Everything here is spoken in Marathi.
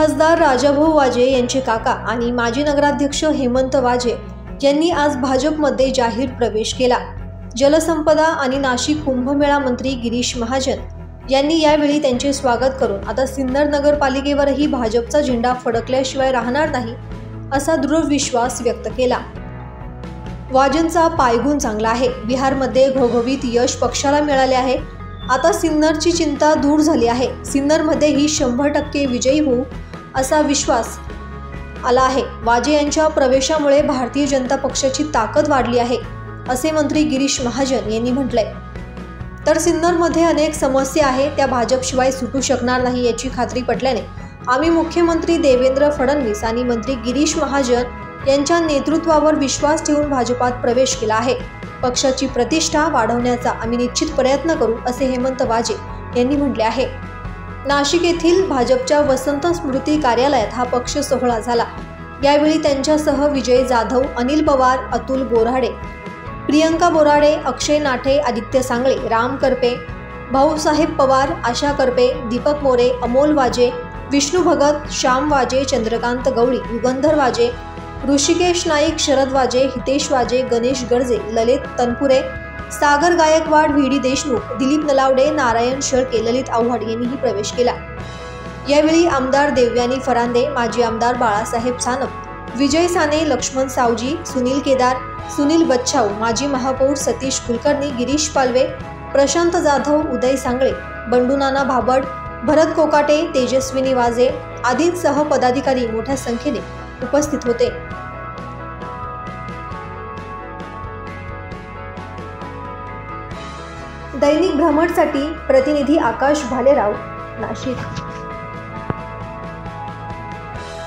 खासदार राजाभाऊ वाजे यांचे काका आणि माजी नगराध्यक्ष हेमंत वाजे यांनी आज भाजपमध्ये जाहीर प्रवेश केला। जलसंपदा आणि नाशिक कुंभमेळा मंत्री गिरीश महाजन यांनी यावेळी त्यांचे स्वागत करून आता सिन्नर नगरपालिकेवरही भाजपचा झेंडा फडकल्याशिवाय राहणार नाही असा दृढ विश्वास व्यक्त केला। वाजेंचा पायगुण चांगला आहे। बिहारमध्ये घवघवीत यश पक्षाला मिळाले आहे। आता सिन्नरची चिंता दूर झाली आहे। सिन्नरमध्येही 100% विजयी होऊ असा विश्वास आला आहे। वाजे यांच्या प्रवेशामुळे भारतीय जनता पक्षाची ताकद वाढली आहे असे मंत्री गिरीश महाजन यांनी म्हटलंय। तर सिन्नरमध्ये अनेक समस्या आहेत, त्या भाजपशिवाय सुटू शकणार नाही याची खात्री पटल्याने आम्ही मुख्यमंत्री देवेंद्र फडणवीस आणि मंत्री गिरीश महाजन यांच्या नेतृत्वावर विश्वास ठेवून भाजपात प्रवेश केला आहे। पक्षाची प्रतिष्ठा वाढवण्याचा आम्ही निश्चित प्रयत्न करू असे हेमंत वाजे यांनी म्हटले आहे। नाशिक येथील भाजपच्या वसंत स्मृती कार्यालयात हा पक्ष सोहळा झाला। यावेळी त्यांच्यासह विजय जाधव, अनिल पवार, अतुल बोराडे, प्रियंका बोराडे, अक्षय नाठे, आदित्य सांगळे, राम करपे, भाऊसाहेब पवार, आशा करपे, दीपक मोरे, अमोल वाजे, विष्णू भगत, श्याम वाजे, चंद्रकांत गवळी, युगंधर वाजे, ऋषिकेश नाईक, शरद वाजे, हितेश वाजे, गणेश गरजे, ललित तनपुरे, सागर गायकवाड, व्ही.डी. देशमुख, दिलीप नलावडे, नारायण शेळके, ललित आव्हाड यांनीही प्रवेश केला। यावेळी आमदार देवयानी फरांदे, माजी आमदार बाळासाहेब सानप, विजय साने, लक्ष्मण सावजी, सुनील केदार, सुनील बच्छाऊ, माजी महापौर सतीश कुलकर्णी, गिरीश पालवे, प्रशांत जाधव, उदय सांगळे, बंडू-नाना भाबड, भरत कोकाटे, तेजस्विनी वाजे आदींसह पदाधिकारी मोठ्या संख्येने उपस्थित होते। दैनिक भ्रमणसाठी प्रतिनिधी आकाश भालेराव, नाशिक।